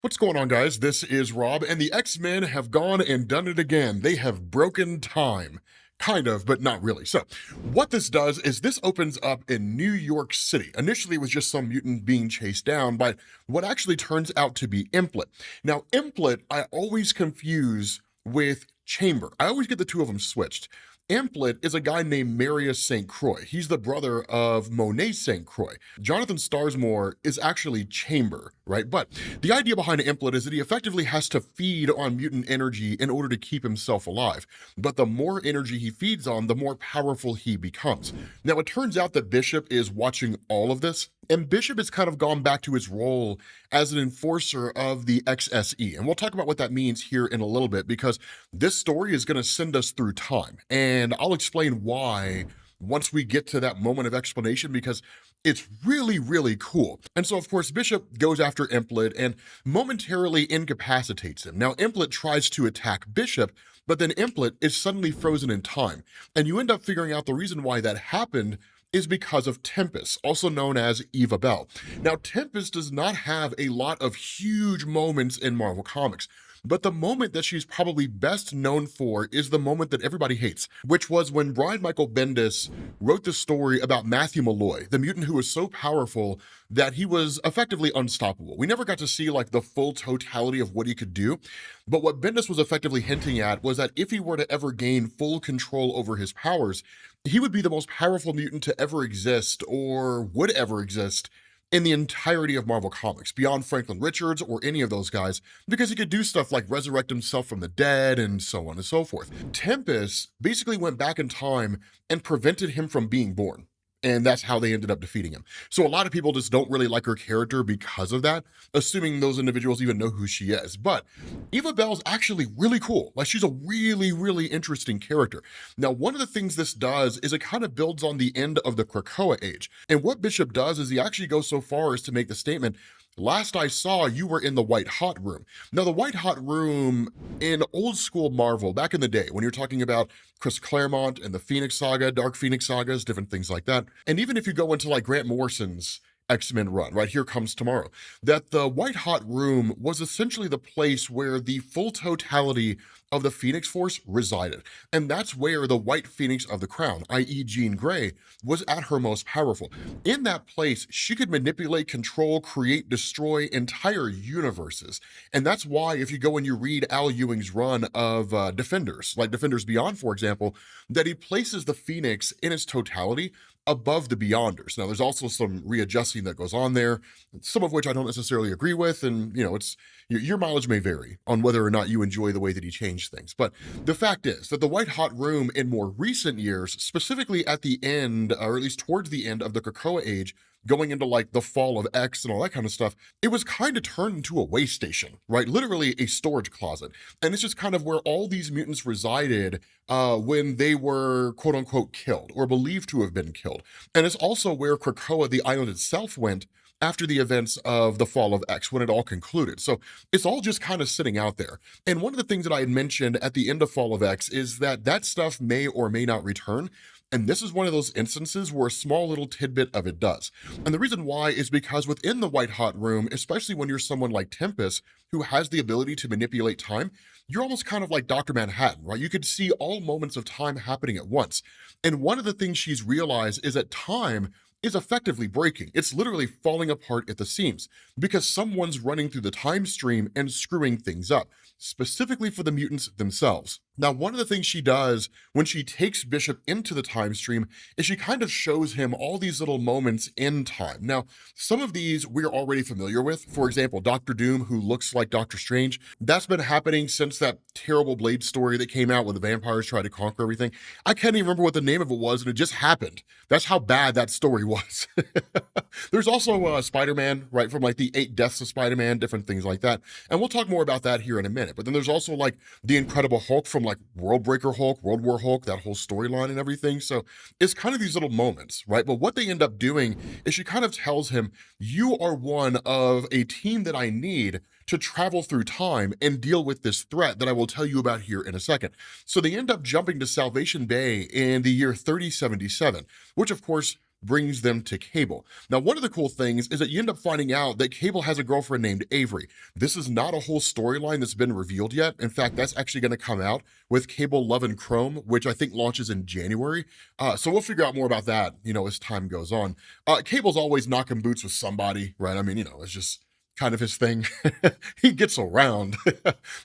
What's going on, guys? This is Rob, and the X-Men have gone and done it again. They have broken time. Kind of, but not really. So, what this does is this opens up in New York City. Initially, it was just some mutant being chased down by what actually turns out to be Implet. Now, Implet, I always confuse with Chamber. I always get the two of them switched. Implet is a guy named Marius St. Croix. He's the brother of Monet St. Croix. Jonathan Starsmore is actually Chamber, right? But the idea behind Implet is that he effectively has to feed on mutant energy in order to keep himself alive. But the more energy he feeds on, the more powerful he becomes. Now, it turns out that Bishop is watching all of this, and Bishop has kind of gone back to his role as an enforcer of the XSE. And we'll talk about what that means here in a little bit, because this story is going to send us through time. And I'll explain why once we get to that moment of explanation, because it's really, really cool. And so, of course, Bishop goes after Implet and momentarily incapacitates him. Now, Implet tries to attack Bishop, but then Implet is suddenly frozen in time. And you end up figuring out the reason why that happened is because of Tempest, also known as Eva Bell. Now, Tempest does not have a lot of huge moments in Marvel Comics, but the moment that she's probably best known for is the moment that everybody hates, which was when Brian Michael Bendis wrote the story about Matthew Malloy, the mutant who was so powerful that he was effectively unstoppable. We never got to see like the full totality of what he could do, but what Bendis was effectively hinting at was that if he were to ever gain full control over his powers, he would be the most powerful mutant to ever exist, or would ever exist, in the entirety of Marvel Comics, beyond Franklin Richards or any of those guys, because he could do stuff like resurrect himself from the dead and so on and so forth. Tempest basically went back in time and prevented him from being born. And that's how they ended up defeating him. So a lot of people just don't really like her character because of that, assuming those individuals even know who she is. But Eva Bell's actually really cool. Like, she's a really, really interesting character. Now, one of the things this does is it kind of builds on the end of the Krakoa age. And what Bishop does is he actually goes so far as to make the statement, "Last I saw, you were in the White Hot Room." Now, the White Hot Room in old school Marvel, back in the day, when you're talking about Chris Claremont and the Phoenix Saga, Dark Phoenix Sagas, different things like that. And even if you go into like Grant Morrison's X-Men run, right? Here Comes Tomorrow, that the White Hot Room was essentially the place where the full totality of the Phoenix Force resided. And that's where the White Phoenix of the Crown, i.e. Jean Grey, was at her most powerful. In that place, she could manipulate, control, create, destroy entire universes. And that's why if you go and you read Al Ewing's run of Defenders, like Defenders Beyond, for example, that he places the Phoenix in its totality above the Beyonders. Now, there's also some readjusting that goes on there, some of which I don't necessarily agree with, and it's your mileage may vary on whether or not you enjoy the way that he changed things. But the fact is that the White Hot Room in more recent years, specifically at the end, or at least towards the end of the Krakoa age, going into like the fall of X and all that kind of stuff, it was kind of turned into a waste station, right? Literally a storage closet. And it's just kind of where all these mutants resided when they were quote unquote killed or believed to have been killed. And it's also where Krakoa, the island itself, went after the events of the fall of X, when it all concluded. So it's all just kind of sitting out there. And one of the things that I had mentioned at the end of Fall of X is that that stuff may or may not return. And this is one of those instances where a small little tidbit of it does. And the reason why is because within the White Hot Room, especially when you're someone like Tempest, who has the ability to manipulate time, you're almost kind of like Dr. Manhattan, right? You could see all moments of time happening at once. And one of the things she's realized is that time is effectively breaking. It's literally falling apart at the seams because someone's running through the time stream and screwing things up, specifically for the mutants themselves. Now, one of the things she does when she takes Bishop into the time stream is she kind of shows him all these little moments in time. Now, some of these we're already familiar with. For example, Doctor Doom, who looks like Doctor Strange. That's been happening since that terrible Blade story that came out when the vampires tried to conquer everything. I can't even remember what the name of it was, and it just happened. That's how bad that story was. There's also Spider-Man, right, from like the 8 Deaths of Spider-Man, different things like that. And we'll talk more about that here in a minute. But then there's also like the Incredible Hulk from like World Breaker Hulk, World War Hulk, that whole storyline and everything. So it's kind of these little moments, right? But what they end up doing is she kind of tells him, "You are one of a team that I need to travel through time and deal with this threat that I will tell you about here in a second." So they end up jumping to Salvation Bay in the year 3077, which of course brings them to Cable. Now, one of the cool things is that you end up finding out that Cable has a girlfriend named Avery. This is not a whole storyline that's been revealed yet. In fact, that's actually going to come out with Cable Love and Chrome, which I think launches in January. So we'll figure out more about that, as time goes on. Cable's always knocking boots with somebody, right? I mean, it's just kind of his thing. He gets around.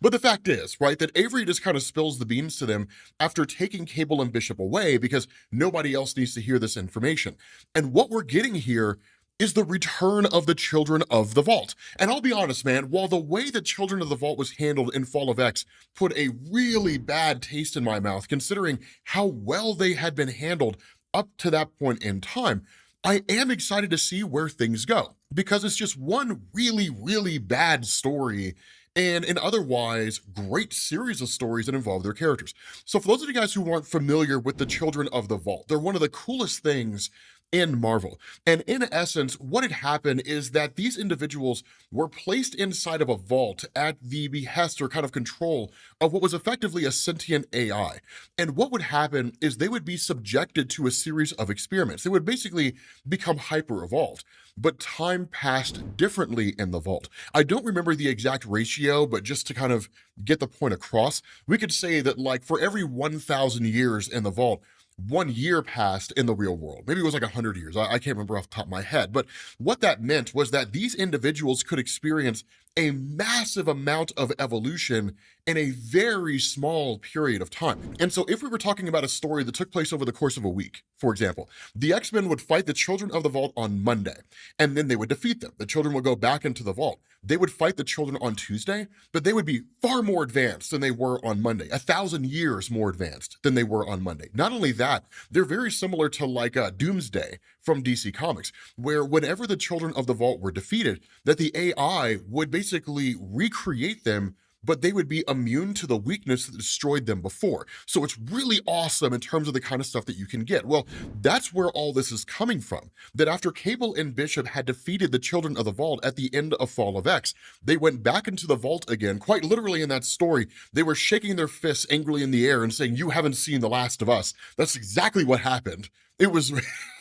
But the fact is, right, that Avery just kind of spills the beans to them after taking Cable and Bishop away because nobody else needs to hear this information. And what we're getting here is the return of the Children of the Vault. And I'll be honest, man, while the way the Children of the Vault was handled in Fall of X put a really bad taste in my mouth, considering how well they had been handled up to that point in time, I am excited to see where things go because it's just one really, really bad story and an otherwise great series of stories that involve their characters. So for those of you guys who aren't familiar with the Children of the Vault, they're one of the coolest things in Marvel. And in essence, what had happened is that these individuals were placed inside of a vault at the behest or kind of control of what was effectively a sentient AI. And what would happen is they would be subjected to a series of experiments. They would basically become hyper-evolved. But time passed differently in the vault. I don't remember the exact ratio, but just to kind of get the point across, we could say that like for every 1,000 years in the vault, 1 year passed in the real world. Maybe it was like 100 years. I can't remember off the top of my head. But what that meant was that these individuals could experience a massive amount of evolution in a very small period of time. And so if we were talking about a story that took place over the course of a week, for example, the X-Men would fight the Children of the Vault on Monday, and then they would defeat them. The children would go back into the vault. They would fight the children on Tuesday, but they would be far more advanced than they were on Monday, 1,000 years more advanced than they were on Monday. Not only that, they're very similar to like Doomsday from DC Comics, where whenever the Children of the Vault were defeated, that the AI would basically recreate them, but they would be immune to the weakness that destroyed them before. So it's really awesome in terms of the kind of stuff that you can get. Well, that's where all this is coming from. That after Cable and Bishop had defeated the Children of the Vault at the end of Fall of X, they went back into the vault again, quite literally in that story. They were shaking their fists angrily in the air and saying, "You haven't seen the last of us." That's exactly what happened. It was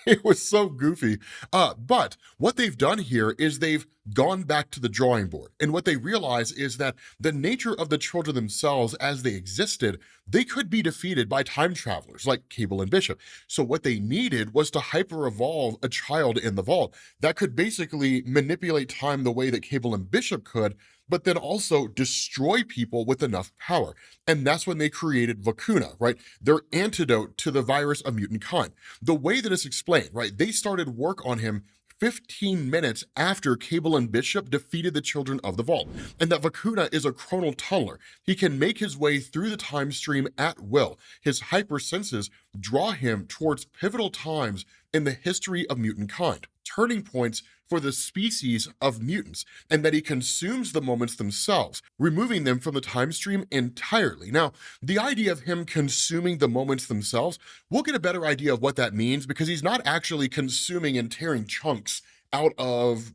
it was so goofy. But what they've done here is they've gone back to the drawing board. And what they realize is that the nature of the children themselves as they existed, they could be defeated by time travelers like Cable and Bishop. So what they needed was to hyper-evolve a child in the vault that could basically manipulate time the way that Cable and Bishop could, but then also destroy people with enough power. And that's when they created Vacuna, right? Their antidote to the virus of mutantkind. The way that it's explained, right? They started work on him 15 minutes after Cable and Bishop defeated the Children of the Vault, and that Vacuna is a chronal tunneler. He can make his way through the time stream at will. His hypersenses draw him towards pivotal times in the history of mutantkind, turning points for the species of mutants, and that he consumes the moments themselves, removing them from the time stream entirely. Now, the idea of him consuming the moments themselves, we'll get a better idea of what that means because he's not actually consuming and tearing chunks out of,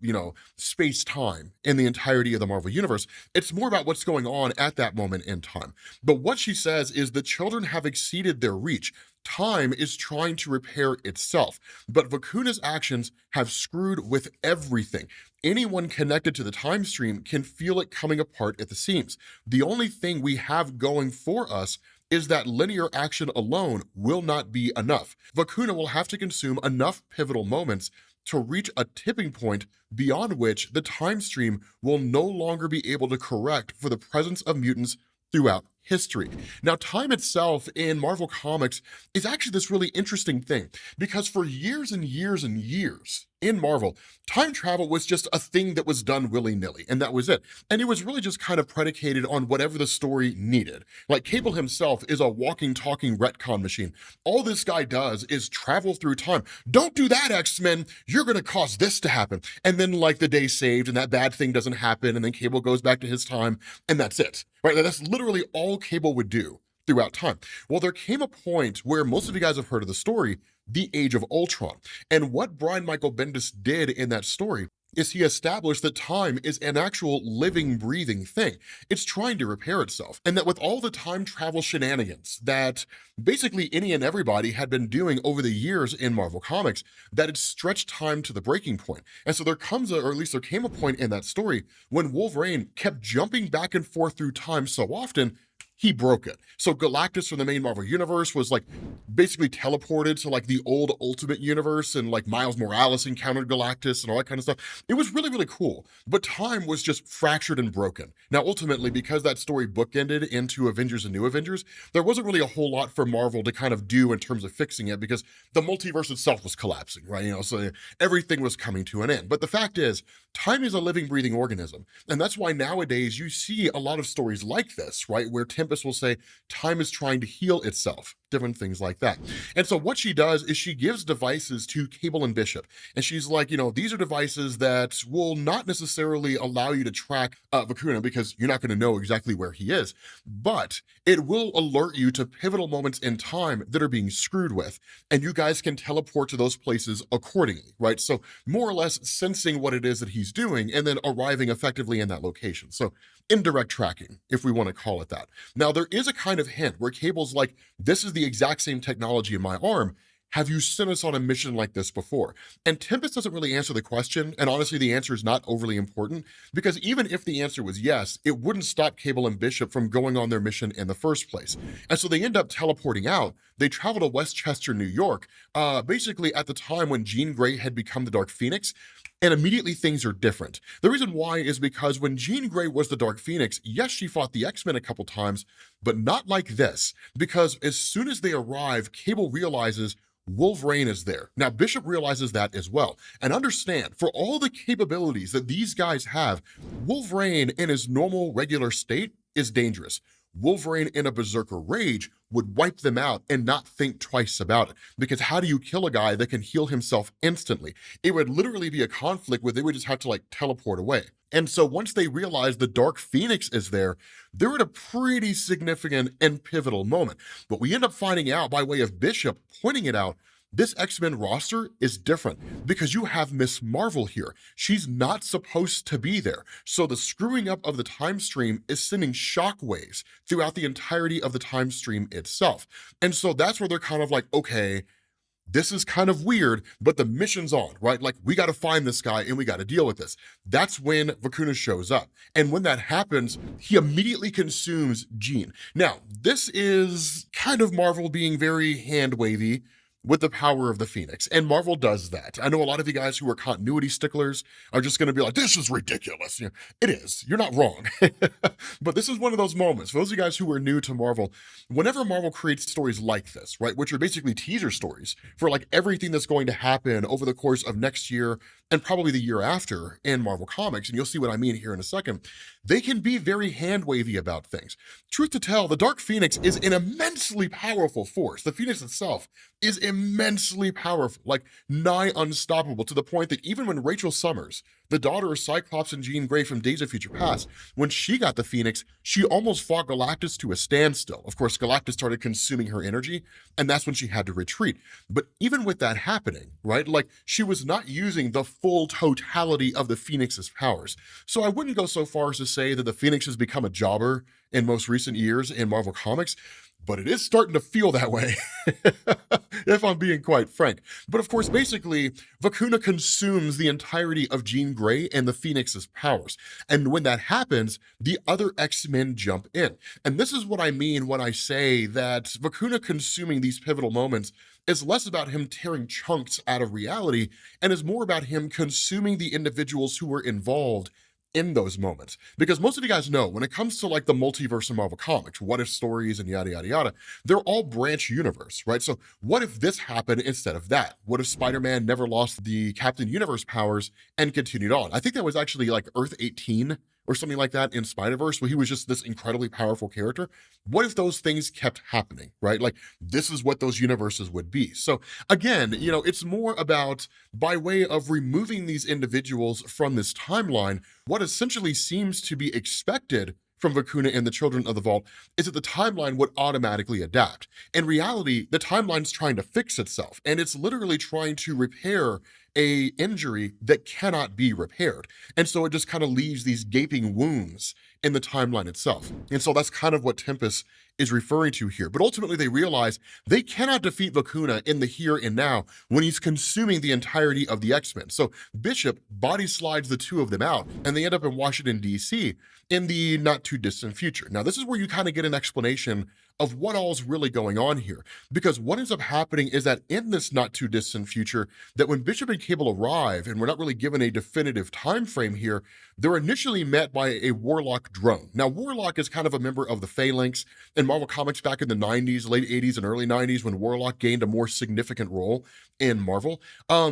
space-time in the entirety of the Marvel Universe. It's more about what's going on at that moment in time. But what she says is the children have exceeded their reach. Time is trying to repair itself, but Vacuna's actions have screwed with everything. Anyone connected to the time stream can feel it coming apart at the seams. The only thing we have going for us is that linear action alone will not be enough. Vacuna will have to consume enough pivotal moments to reach a tipping point beyond which the time stream will no longer be able to correct for the presence of mutants throughout history. Now, time itself in Marvel Comics is actually this really interesting thing because for years and years and years in Marvel, time travel was just a thing that was done willy-nilly, and that was it. And it was really just kind of predicated on whatever the story needed. Like Cable himself is a walking, talking retcon machine. All this guy does is travel through time. Don't do that, X-Men. You're going to cause this to happen. And then like the day saved and that bad thing doesn't happen, and then Cable goes back to his time, and that's it. Right? That's literally all Cable would do throughout time. Well, there came a point where most of you guys have heard of the story, the Age of Ultron. And what Brian Michael Bendis did in that story is he established that time is an actual living, breathing thing. It's trying to repair itself. And that with all the time travel shenanigans that basically any and everybody had been doing over the years in Marvel Comics, that it stretched time to the breaking point. And so there comes or at least there came a point in that story when Wolverine kept jumping back and forth through time so often, he broke it. So Galactus from the main Marvel universe was like basically teleported to like the old Ultimate universe, and like Miles Morales encountered Galactus and all that kind of stuff. It was really, really cool. But time was just fractured and broken. Now, ultimately, because that story bookended into Avengers and New Avengers, there wasn't really a whole lot for Marvel to kind of do in terms of fixing it, because the multiverse itself was collapsing, right? So everything was coming to an end. But the fact is, time is a living, breathing organism. And that's why nowadays you see a lot of stories like this, right? Where Tempest will say, time is trying to heal itself, different things like that. And so what she does is she gives devices to Cable and Bishop. And she's like, these are devices that will not necessarily allow you to track Vacuna, because you're not going to know exactly where he is, but it will alert you to pivotal moments in time that are being screwed with. And you guys can teleport to those places accordingly, right? So more or less sensing what it is that he's doing and then arriving effectively in that location. So indirect tracking, if we want to call it that. Now, there is a kind of hint where Cable's like, this is the exact same technology in my arm. Have you sent us on a mission like this before? And Tempest doesn't really answer the question, and honestly, the answer is not overly important, because even if the answer was yes, it wouldn't stop Cable and Bishop from going on their mission in the first place. And so they end up teleporting out. They travel to Westchester, New York, basically at the time when Jean Grey had become the Dark Phoenix, and immediately things are different. The reason why is because when Jean Grey was the Dark Phoenix, yes, she fought the X-Men a couple times, but not like this, because as soon as they arrive, Cable realizes Wolverine is there. Now, Bishop realizes that as well. And understand, for all the capabilities that these guys have, Wolverine in his normal, regular state is dangerous. Wolverine in a berserker rage would wipe them out and not think twice about it. Because how do you kill a guy that can heal himself instantly? It would literally be a conflict where they would just have to like teleport away. And so once they realize the Dark Phoenix is there, they're at a pretty significant and pivotal moment. But we end up finding out by way of Bishop pointing it out, this X-Men roster is different because you have Miss Marvel here. She's not supposed to be there. So the screwing up of the time stream is sending shockwaves throughout the entirety of the time stream itself. And so that's where they're kind of like, okay, this is kind of weird, but the mission's on, right? Like, we got to find this guy and we got to deal with this. That's when Vacuna shows up. And when that happens, he immediately consumes Jean. Now, this is kind of Marvel being very hand-wavy with the power of the Phoenix, and Marvel does that. I know a lot of you guys who are continuity sticklers are just going to be like, this is ridiculous. It is. You're not wrong. But this is one of those moments. For those of you guys who are new to Marvel, whenever Marvel creates stories like this, right, which are basically teaser stories for like everything that's going to happen over the course of next year and probably the year after in Marvel Comics, and you'll see what I mean here in a second, they can be very hand-wavy about things. Truth to tell, the Dark Phoenix is an immensely powerful force. The Phoenix itself is immensely powerful, like nigh unstoppable, to the point that even when Rachel Summers, the daughter of Cyclops and Jean Grey from Days of Future Past, when she got the Phoenix, she almost fought Galactus to a standstill. Of course, Galactus started consuming her energy, and that's when she had to retreat. But even with that happening, right, like she was not using the full totality of the Phoenix's powers. So I wouldn't go so far as to say that the Phoenix has become a jobber in most recent years in Marvel Comics, but it is starting to feel that way, if I'm being quite frank. But of course, basically, Vacuna consumes the entirety of Jean Grey and the Phoenix's powers. And when that happens, the other X-Men jump in. And this is what I mean when I say that Vacuna consuming these pivotal moments is less about him tearing chunks out of reality and is more about him consuming the individuals who were involved in those moments. Because most of you guys know, when it comes to like the multiverse of Marvel Comics, what if stories and yada, yada, yada, they're all branch universe, right? So what if this happened instead of that? What if Spider-Man never lost the Captain Universe powers and continued on? I think that was actually like Earth 18 or something like that in Spider-Verse, where he was just this incredibly powerful character. What if those things kept happening, right? Like, this is what those universes would be. So again, it's more about, by way of removing these individuals from this timeline, what essentially seems to be expected from Vacuna and the Children of the Vault is that the timeline would automatically adapt. In reality, the timeline's trying to fix itself, and it's literally trying to repair a injury that cannot be repaired. And so it just kind of leaves these gaping wounds in the timeline itself. And so that's kind of what Tempest is referring to here. But ultimately, they realize they cannot defeat Vacuna in the here and now when he's consuming the entirety of the X-Men. So Bishop body slides the two of them out, and they end up in Washington, D.C. in the not too distant future. Now, this is where you kind of get an explanation of what all's really going on here. Because what ends up happening is that in this not too distant future, that when Bishop and Cable arrive, and we're not really given a definitive time frame here, they're initially met by a Warlock drone. Now, Warlock is kind of a member of the Phalanx in Marvel Comics back in the 90s, late 80s, and early 90s when Warlock gained a more significant role in Marvel.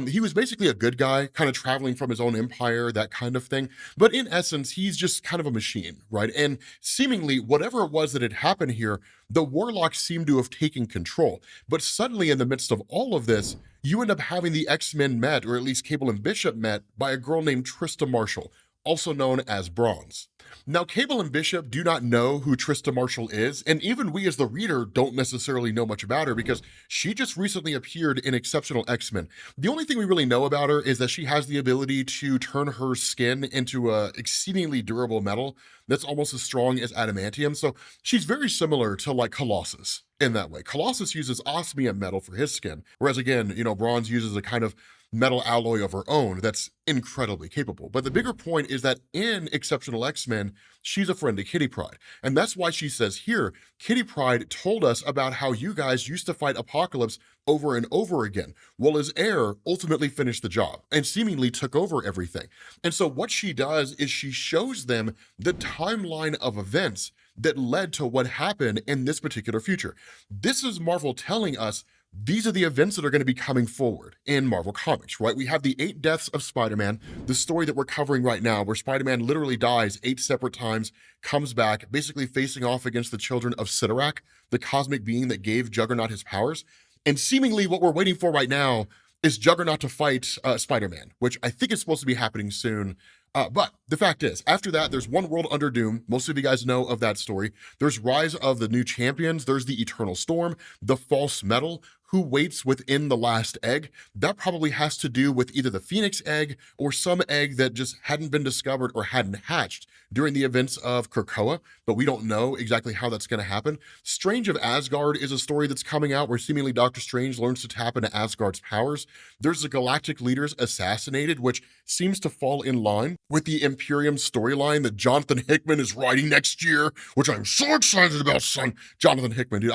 He was basically a good guy, kind of traveling from his own empire, that kind of thing. But in essence, he's just kind of a machine, right? And seemingly, whatever it was that had happened here, the Warlocks seem to have taken control. But suddenly, in the midst of all of this, you end up having the X-Men met, or at least Cable and Bishop met, by a girl named Trista Marshall, also known as Bronze. Now, Cable and Bishop do not know who Trista Marshall is, and even we as the reader don't necessarily know much about her because she just recently appeared in Exceptional X-Men. The only thing we really know about her is that she has the ability to turn her skin into a exceedingly durable metal that's almost as strong as adamantium, so she's very similar to like Colossus in that way. Colossus uses osmium metal for his skin, whereas again, Bronze uses a kind of metal alloy of her own that's incredibly capable. But the bigger point is that in Exceptional X-Men, she's a friend to Kitty Pryde. And that's why she says here, Kitty Pryde told us about how you guys used to fight Apocalypse over and over again. Well, his heir ultimately finished the job and seemingly took over everything. And so what she does is she shows them the timeline of events that led to what happened in this particular future. This is Marvel telling us these are the events that are going to be coming forward in Marvel Comics, right? We have the 8 deaths of Spider-Man, the story that we're covering right now, where Spider-Man literally dies 8 separate times, comes back, basically facing off against the children of Sidorak, the cosmic being that gave Juggernaut his powers. And seemingly what we're waiting for right now is Juggernaut to fight Spider-Man, which I think is supposed to be happening soon. But the fact is, after that, there's One World Under Doom. Most of you guys know of that story. There's Rise of the New Champions. There's the Eternal Storm, the False Metal. Who waits within the last egg? That probably has to do with either the Phoenix egg or some egg that just hadn't been discovered or hadn't hatched during the events of Krakoa, but we don't know exactly how that's going to happen. Strange of Asgard is a story that's coming out where seemingly Doctor Strange learns to tap into Asgard's powers. There's the Galactic Leaders Assassinated, which seems to fall in line with the Imperium storyline that Jonathan Hickman is writing next year, which I'm so excited about, son. Jonathan Hickman, dude.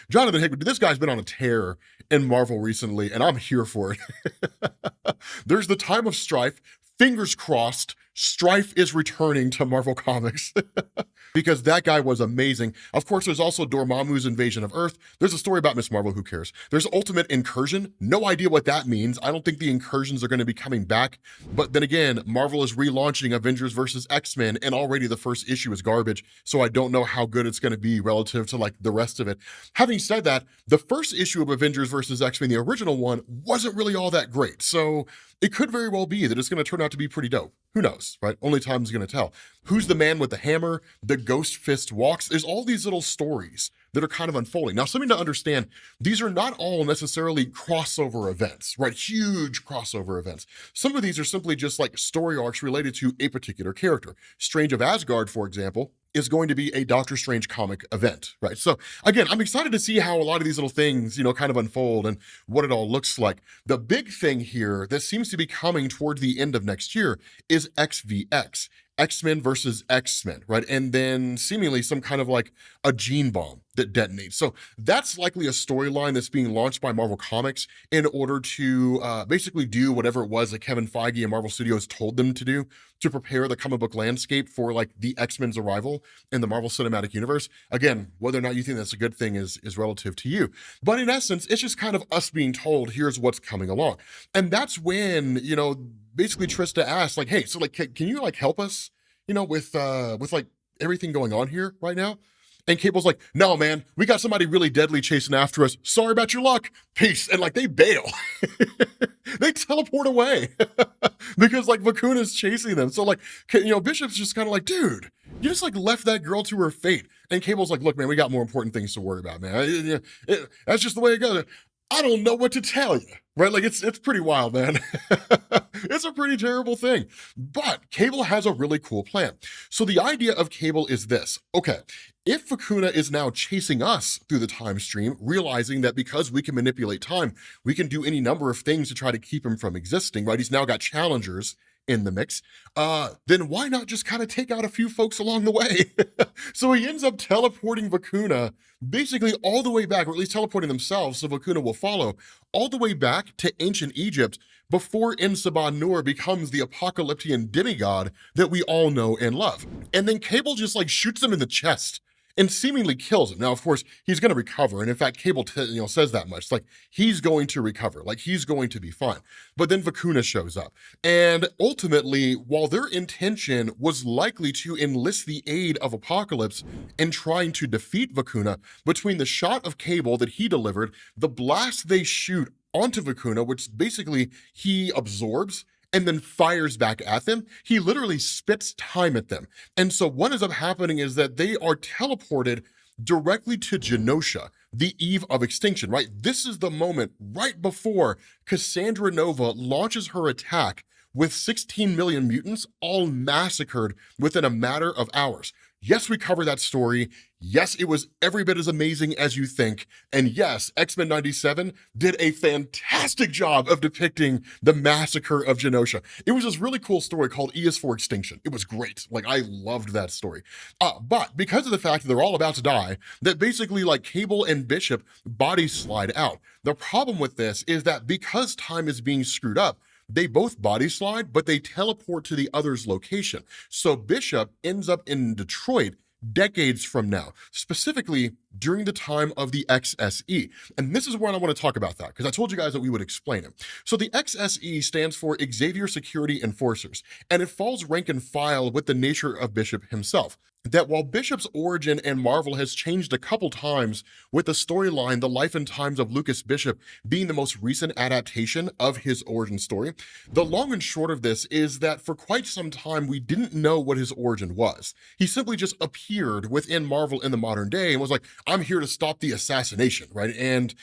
Jonathan Hickman, dude, this guy's been on a tear in Marvel recently, and I'm here for it. There's the Time of Strife. Fingers crossed, Strife is returning to Marvel Comics because that guy was amazing. Of course, there's also Dormammu's Invasion of Earth. There's a story about Miss Marvel, who cares? There's Ultimate Incursion. No idea what that means. I don't think the incursions are going to be coming back. But then again, Marvel is relaunching Avengers versus X-Men, and already the first issue is garbage. So I don't know how good it's going to be relative to like the rest of it. Having said that, the first issue of Avengers versus X-Men, the original one, wasn't really all that great. So it could very well be that it's going to turn out to be pretty dope. Who knows, right? Only time's going to tell. Who's the man with the hammer? The Ghost Fist walks. There's all these little stories that are kind of unfolding. Now, something to understand, these are not all necessarily crossover events, right? Huge crossover events. Some of these are simply just like story arcs related to a particular character. Strange of Asgard, for example, is going to be a Doctor Strange comic event, right? So again, I'm excited to see how a lot of these little things, kind of unfold and what it all looks like. The big thing here that seems to be coming towards the end of next year is XVX. X-Men versus X-Men, right? And then seemingly some kind of like a gene bomb that detonates. So that's likely a storyline that's being launched by Marvel Comics in order to basically do whatever it was that Kevin Feige and Marvel Studios told them to do to prepare the comic book landscape for like the X-Men's arrival in the Marvel Cinematic Universe. Again, whether or not you think that's a good thing is relative to you. But in essence, it's just kind of us being told, here's what's coming along. And that's when, basically Trista asked like, hey, so like, can you like help us, with like everything going on here right now? And Cable's like, no, man, we got somebody really deadly chasing after us. Sorry about your luck. Peace. And like they bail. They teleport away because like Vacuna's chasing them. So like, Bishop's just kind of like, dude, You just like left that girl to her fate. And Cable's like, look, man, we got more important things to worry about, man. That's just the way it goes. I don't know what to tell you, right? Like it's pretty wild, man. It's a pretty terrible thing. But Cable has a really cool plan. So the idea of Cable is this. Okay, if Vacuna is now chasing us through the time stream, realizing that because we can manipulate time, we can do any number of things to try to keep him from existing, right? He's now got challengers in the mix, then why not just kind of take out a few folks along the way? So he ends up teleporting Vacuna basically all the way back, or at least teleporting themselves so Vacuna will follow, all the way back to ancient Egypt before Ensaban Nur becomes the apocalyptic demigod that we all know and love. And then Cable just like shoots him in the chest and seemingly kills him. Now, of course, he's going to recover. And in fact, Cable says that much. Like, he's going to recover. Like, he's going to be fine. But then Vacuna shows up. And ultimately, while their intention was likely to enlist the aid of Apocalypse in trying to defeat Vacuna, between the shot of Cable that he delivered, the blast they shoot onto Vacuna, which basically he absorbs and then fires back at them, he literally spits time at them. And so what ends up happening is that they are teleported directly to Genosha, the eve of extinction, right? This is the moment right before Cassandra Nova launches her attack with 16 million mutants all massacred within a matter of hours. Yes, we cover that story. Yes, it was every bit as amazing as you think. And yes, X-Men 97 did a fantastic job of depicting the massacre of Genosha. It was this really cool story called E is for Extinction. It was great. Like, I loved that story. But because of the fact that they're all about to die, that basically like Cable and Bishop body slide out. The problem with this is that because time is being screwed up, they both body slide, but they teleport to the other's location. So Bishop ends up in Detroit decades from now, specifically during the time of the XSE. And this is where I want to talk about that, because I told you guys that we would explain it. So the XSE stands for Xavier Security Enforcers, and it falls rank and file with the nature of Bishop himself. That while Bishop's origin and Marvel has changed a couple times, with the storyline The Life and Times of Lucas Bishop being the most recent adaptation of his origin story, the long and short of this is that for quite some time we didn't know what his origin was. He simply just appeared within Marvel in the modern day and was like, I'm here to stop the assassination, right? And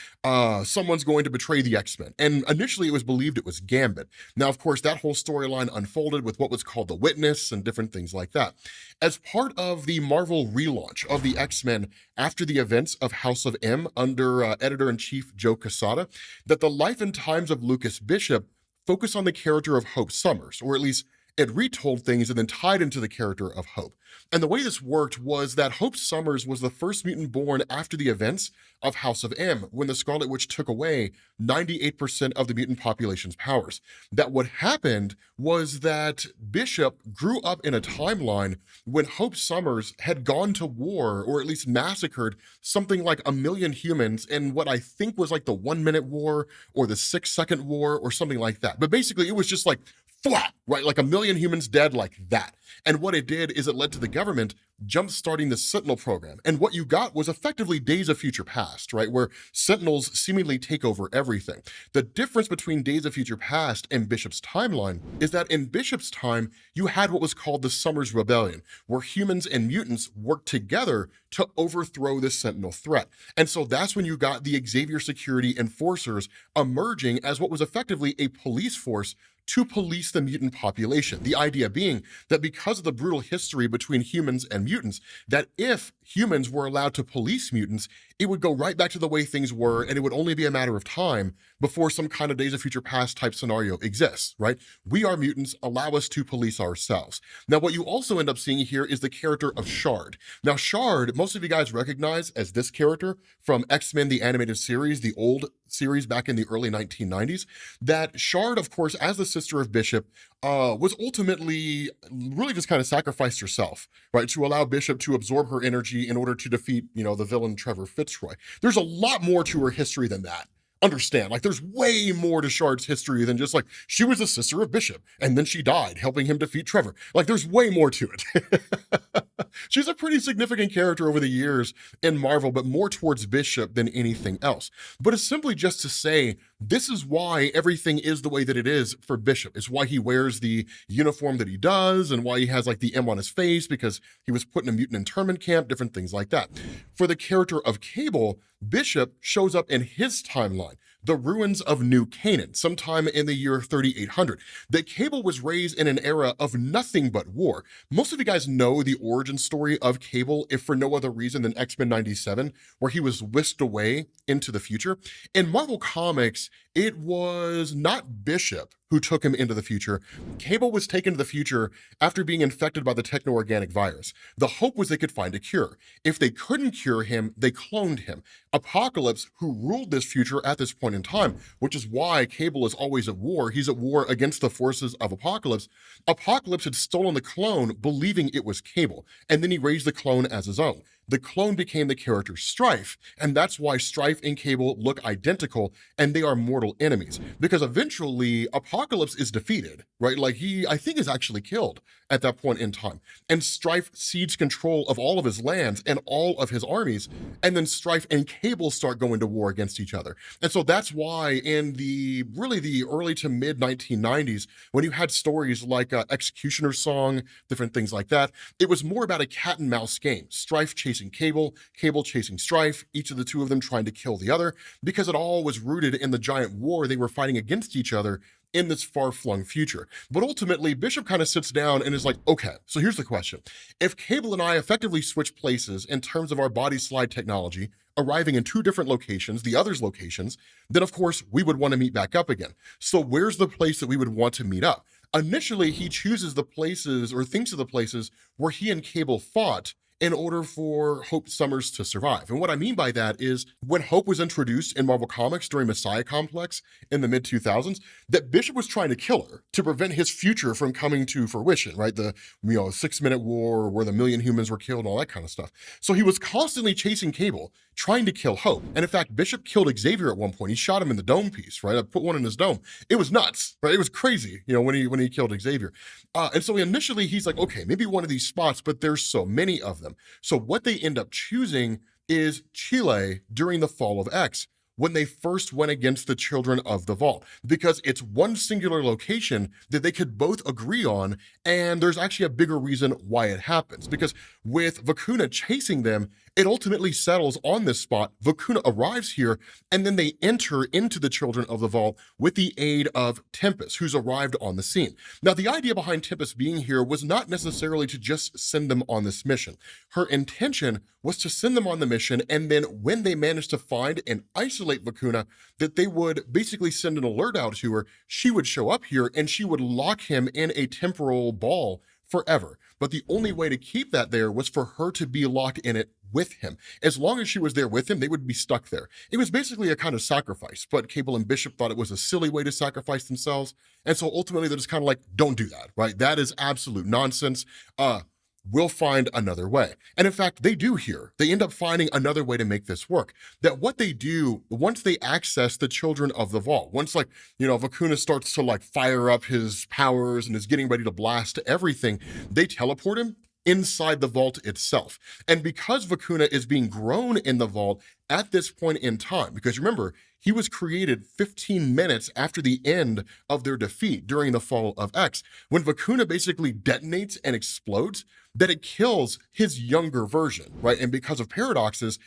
someone's going to betray the X-Men. And initially it was believed it was Gambit. Now, of course, that whole storyline unfolded with what was called the Witness and different things like that. As part of the Marvel relaunch of the X-Men after the events of House of M under editor-in-chief Joe Quesada, that The Life and Times of Lucas Bishop focus on the character of Hope Summers, or at least it retold things and then tied into the character of Hope. And the way this worked was that Hope Summers was the first mutant born after the events of House of M, when the Scarlet Witch took away 98% of the mutant population's powers. That what happened was that Bishop grew up in a timeline when Hope Summers had gone to war, or at least massacred, something like 1 million humans in what I think was like the 1 Minute War or the 6-second war or something like that. But basically it was just like, right? Like 1 million humans dead like that. And what it did is it led to the government jump-starting the Sentinel program. And what you got was effectively Days of Future Past, right? Where Sentinels seemingly take over everything. The difference between Days of Future Past and Bishop's timeline is that in Bishop's time, you had what was called the Summers Rebellion, where humans and mutants worked together to overthrow the Sentinel threat. And so that's when you got the Xavier Security Enforcers emerging as what was effectively a police force to police the mutant population. The idea being that because of the brutal history between humans and mutants, that if humans were allowed to police mutants, it would go right back to the way things were, and it would only be a matter of time before some kind of Days of Future Past type scenario exists, right? We are mutants, allow us to police ourselves. Now, what you also end up seeing here is the character of Shard. Now, Shard, most of you guys recognize as this character from X-Men, the animated series, the old series back in the early 1990s, that Shard, of course, as the sister of Bishop, was ultimately really just kind of sacrificed herself, right, to allow Bishop to absorb her energy in order to defeat, the villain Trevor Fitzroy. There's a lot more to her history than that. Understand, like there's way more to Shard's history than just like she was the sister of Bishop and then she died helping him defeat Trevor. Like there's way more to it. She's a pretty significant character over the years in Marvel, but more towards Bishop than anything else. But it's simply just to say this is why everything is the way that it is for Bishop. It's why he wears the uniform that he does and why he has like the M on his face because he was put in a mutant internment camp, different things like that. For the character of Cable, Bishop shows up in his timeline, the ruins of New Canaan, sometime in the year 3800. That Cable was raised in an era of nothing but war. Most of you guys know the origin story of Cable, if for no other reason than X-Men 97, where he was whisked away into the future. In Marvel Comics, it was not Bishop who took him into the future. Cable was taken to the future after being infected by the techno-organic virus. The hope was they could find a cure. If they couldn't cure him, they cloned him. Apocalypse, who ruled this future at this point in time, which is why Cable is always at war. He's at war against the forces of Apocalypse. Apocalypse had stolen the clone, believing it was Cable, and then he raised the clone as his own. The clone became the character Strife, and that's why Strife and Cable look identical, and they are mortal enemies. Because eventually, Apocalypse is defeated, right? Like I think, is actually killed at that point in time. And Strife cedes control of all of his lands and all of his armies, and then Strife and Cable start going to war against each other. And so that's why in the early to mid 1990s, when you had stories like Executioner's Song, different things like that, it was more about a cat and mouse game. Strife chasing Cable, Cable chasing Strife, each of the two of them trying to kill the other, because it all was rooted in the giant war they were fighting against each other in this far-flung future. But ultimately, Bishop kind of sits down and is like, okay, so here's the question. If Cable and I effectively switch places in terms of our body slide technology, arriving in two different locations, the other's locations, then of course we would want to meet back up again. So where's the place that we would want to meet up? Initially, he chooses the places or thinks of the places where he and Cable fought in order for Hope Summers to survive. And what I mean by that is when Hope was introduced in Marvel Comics during Messiah Complex in the mid-2000s, that Bishop was trying to kill her to prevent his future from coming to fruition, right? The 6-minute war where the million humans were killed and all that kind of stuff. So he was constantly chasing Cable, trying to kill Hope. And in fact, Bishop killed Xavier at one point. He shot him in the dome piece, right? I put one in his dome. It was nuts, right? It was crazy, when he killed Xavier. And so initially he's like, okay, maybe one of these spots, but there's so many of them. So what they end up choosing is Chile during the fall of X, when they first went against the Children of the Vault, because it's one singular location that they could both agree on, and there's actually a bigger reason why it happens. Because with Vacuna chasing them, it ultimately settles on this spot. Vacuna arrives here, and then they enter into the Children of the Vault with the aid of Tempest, who's arrived on the scene. Now, the idea behind Tempest being here was not necessarily to just send them on this mission. Her intention was to send them on the mission, and then when they managed to find and isolate Vacuna, that they would basically send an alert out to her. She would show up here, and she would lock him in a temporal ball forever. But the only way to keep that there was for her to be locked in it with him. As long as she was there with him, they would be stuck there. It was basically a kind of sacrifice, but Cable and Bishop thought it was a silly way to sacrifice themselves. And so ultimately they're just kind of like, don't do that, right? That is absolute nonsense. We'll find another way. And in fact, they do here. They end up finding another way to make this work. That what they do, once they access the Children of the Vault, once Vacuna starts to fire up his powers and is getting ready to blast everything, they teleport him inside the vault itself. And because Vacuna is being grown in the vault at this point in time, because remember, he was created 15 minutes after the end of their defeat during the fall of X, when Vacuna basically detonates and explodes, that it kills his younger version, right? And because of paradoxes,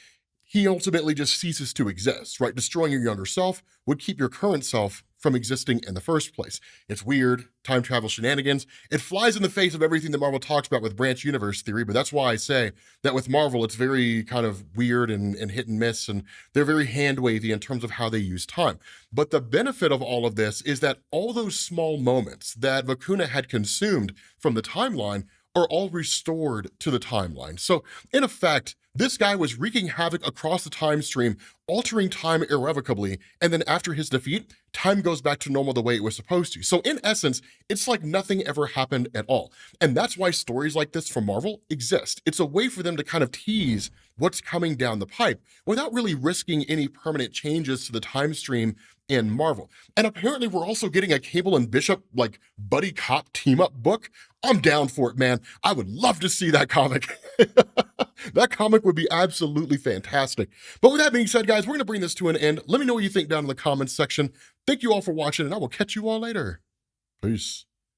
he ultimately just ceases to exist, right? Destroying your younger self would keep your current self from existing in the first place. It's weird, time travel shenanigans. It flies in the face of everything that Marvel talks about with branch universe theory, but that's why I say that with Marvel, it's very kind of weird and hit and miss, and they're very hand-wavy in terms of how they use time. But the benefit of all of this is that all those small moments that Vacuna had consumed from the timeline are all restored to the timeline. So in effect, this guy was wreaking havoc across the time stream, altering time irrevocably, and then after his defeat, time goes back to normal the way it was supposed to. So in essence, it's like nothing ever happened at all. And that's why stories like this from Marvel exist. It's a way for them to kind of tease what's coming down the pipe without really risking any permanent changes to the time stream in Marvel. And apparently we're also getting a Cable and Bishop like buddy cop team up book. I'm down for it, man. I would love to see that comic. That comic would be absolutely fantastic. But with that being said, guys, we're going to bring this to an end. Let me know what you think down in the comments section. Thank you all for watching, and I will catch you all later. Peace.